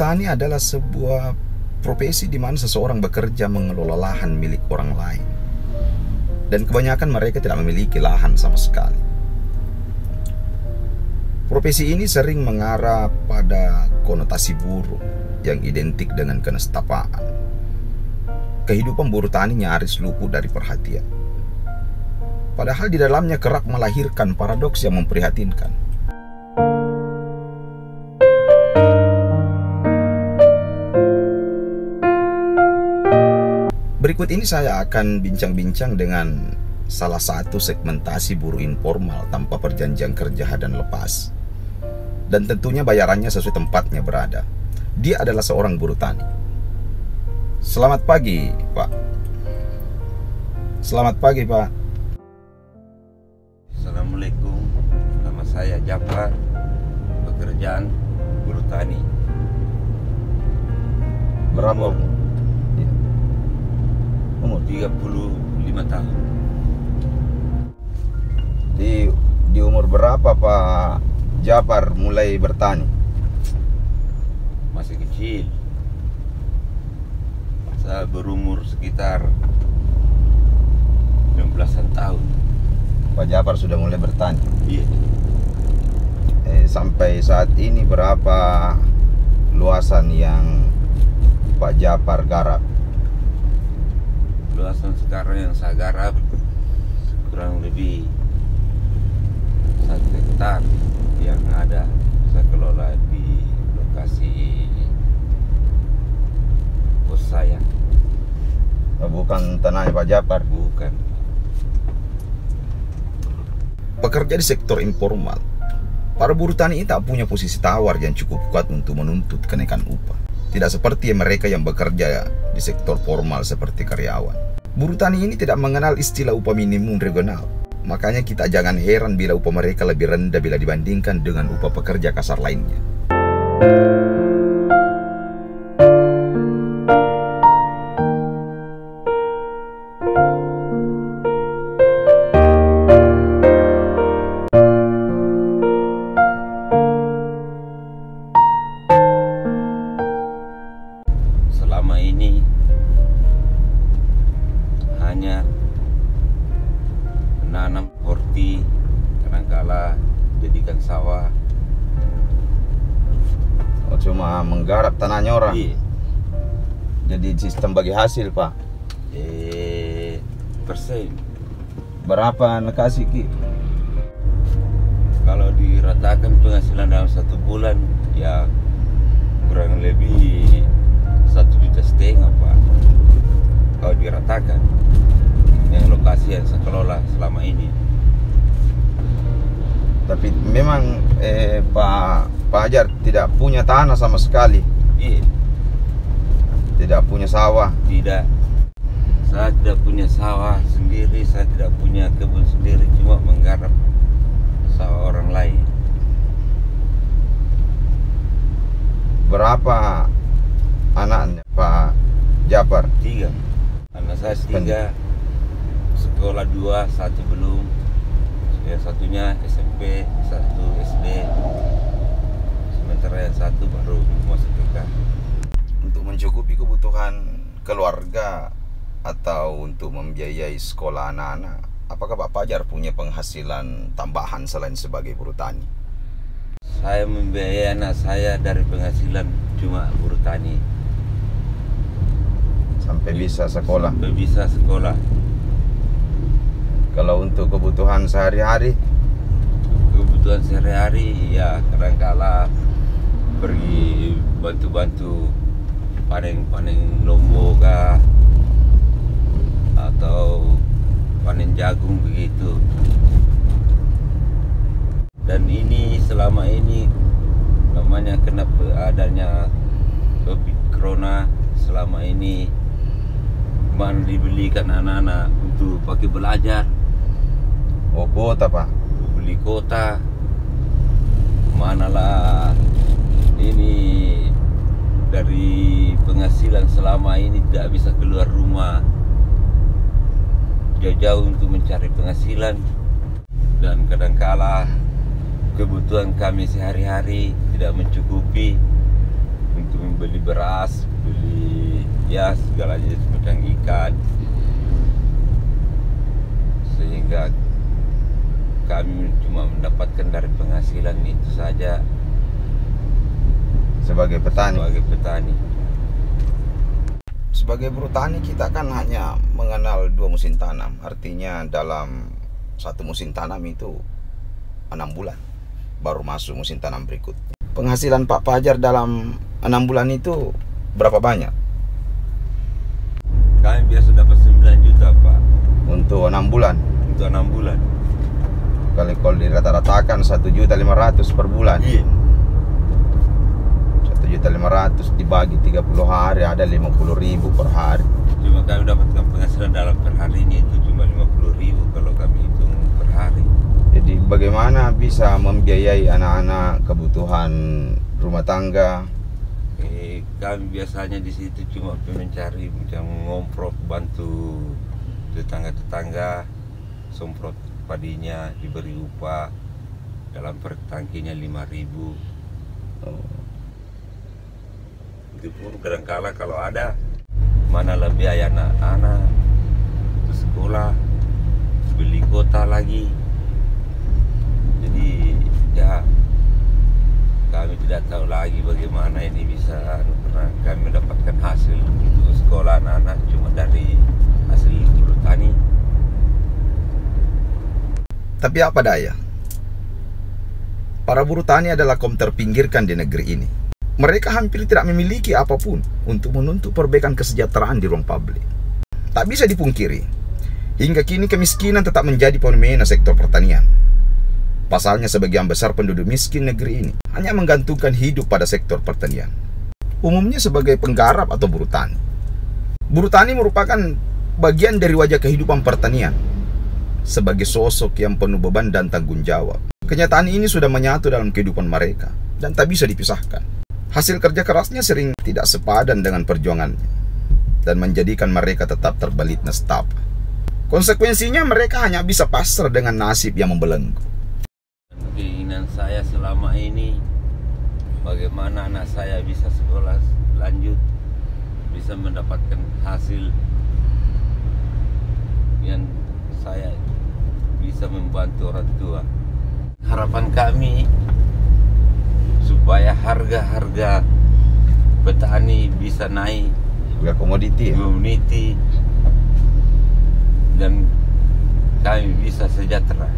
tani adalah sebuah profesi di mana seseorang bekerja mengelola lahan milik orang lain. Dan kebanyakan mereka tidak memiliki lahan sama sekali. Profesi ini sering mengarah pada konotasi buruk yang identik dengan kenestapaan. Kehidupan buruh tani nyaris luput dari perhatian. Padahal di dalamnya kerap melahirkan paradoks yang memprihatinkan. Berikut ini saya akan bincang-bincang dengan salah satu segmentasi buruh informal tanpa perjanjian kerja dan lepas. Dan tentunya bayarannya sesuai tempatnya berada. Dia adalah seorang buruh tani. Selamat pagi, Pak. Selamat pagi, Pak. Assalamualaikum. Nama saya Japar. Pekerjaan buruh tani. Berapa? Umur 35 tahun. Di umur berapa Pak Japar mulai bertani? Masih kecil. Saya berumur sekitar 16-an tahun. Pak Japar sudah mulai bertani. Iya. Sampai saat ini berapa luasan yang Pak Japar garap? Luasan sekarang yang saya garap kurang lebih 1 hektar yang ada saya kelola di lokasi bos saya. Bukan tanahnya Pak Japar? Bukan. Bekerja di sektor informal, para buruh tani ini tak punya posisi tawar yang cukup kuat untuk menuntut kenaikan upah. Tidak seperti mereka yang bekerja di sektor formal seperti karyawan. Buruh tani ini tidak mengenal istilah upah minimum regional. Makanya kita jangan heran bila upah mereka lebih rendah bila dibandingkan dengan upah pekerja kasar lainnya. Selama ini hanya menanam horti, kadangkala jadikan sawah. Cuma menggarap tanahnya orang? Iya. Jadi sistem bagi hasil Pak? Persen. Berapa anda kasih Ki? Kalau diratakan penghasilan dalam 1 bulan ya kurang lebih 1,5 juta Pak. Kalau diratakan yang lokasi yang saya kelola selama ini. Tapi memang Pak Ajar tidak punya tanah sama sekali. Iya. Tidak punya sawah. Tidak. Saya tidak punya sawah sendiri, saya tidak punya kebun sendiri, cuma menggarap sawah orang lain. Berapa anaknya Pak Japar? 3. Anak saya 3, sekolah 2, 1 belum. Yang satunya SMP, 1 SD. Sementara yang 1 baru masuk TK. Untuk mencukupi kebutuhan keluarga atau untuk membiayai sekolah anak-anak, apakah Pak Fajar punya penghasilan tambahan selain sebagai buruh tani? Saya membiayai anak saya dari penghasilan cuma buruh tani. Sampai bisa sekolah? Sampai bisa sekolah. Kalau untuk kebutuhan sehari-hari? Kebutuhan sehari-hari ya kadangkala pergi bantu-bantu panen lombok kah, atau panen jagung begitu. Dan ini selama ini namanya kenapa adanya COVID Corona, selama ini mana dibelikan anak-anak untuk pakai belajar. Oh, kuota Pak? Beli kota, manalah ini dari penghasilan selama ini tidak bisa keluar rumah jauh-jauh untuk mencari penghasilan, dan kadangkala kebutuhan kami sehari-hari tidak mencukupi untuk membeli beras, beli ya segala jenis macam ikan, sehingga kami cuma mendapatkan dari penghasilan itu saja sebagai petani. Sebagai buruh tani kita kan hanya mengenal 2 musim tanam. Artinya dalam satu musim tanam itu 6 bulan baru masuk musim tanam berikutnya. Penghasilan Pak Fajar dalam 6 bulan itu berapa banyak? Kami biasa dapat 9 juta Pak. Untuk 6 bulan? Untuk 6 bulan. Kalau dirata-ratakan 1.500.000 per bulan. Iya. 1.500.000 dibagi 30 hari ada 50.000 per hari. Cuma kami dapatkan penghasilan dalam per hari ini itu cuma 50.000 kalau kami hitung per hari. Jadi bagaimana bisa membiayai anak-anak kebutuhan rumah tangga? Kami biasanya di situ cuma mencari macam ngomprot, bantu tetangga-tetangga, semprot padinya, diberi upah, dalam per tangkinya 5.000. Itu pun kadang-kala kalau ada mana lebih biaya anak-anak itu sekolah, beli kota lagi. Jadi ya kami tidak tahu lagi bagaimana ini bisa, karena kami mendapatkan hasil untuk sekolah anak-anak cuma dari hasil buruh tani. Tapi apa daya, para buruh tani adalah kaum terpinggirkan di negeri ini. Mereka hampir tidak memiliki apapun untuk menuntut perbaikan kesejahteraan di ruang publik. Tak bisa dipungkiri, hingga kini kemiskinan tetap menjadi fenomena sektor pertanian. Pasalnya sebagian besar penduduk miskin negeri ini hanya menggantungkan hidup pada sektor pertanian, umumnya sebagai penggarap atau buruh tani. Buruh tani merupakan bagian dari wajah kehidupan pertanian, sebagai sosok yang penuh beban dan tanggung jawab. Kenyataan ini sudah menyatu dalam kehidupan mereka dan tak bisa dipisahkan. Hasil kerja kerasnya sering tidak sepadan dengan perjuangannya dan menjadikan mereka tetap terbelit nestapa. Konsekuensinya mereka hanya bisa pasrah dengan nasib yang membelenggu. Keinginan saya selama ini bagaimana anak saya bisa sekolah lanjut, bisa mendapatkan hasil yang saya bisa membantu orang tua. Harapan kami supaya harga-harga petani bisa naik, Harga komoditi dan kami bisa sejahtera.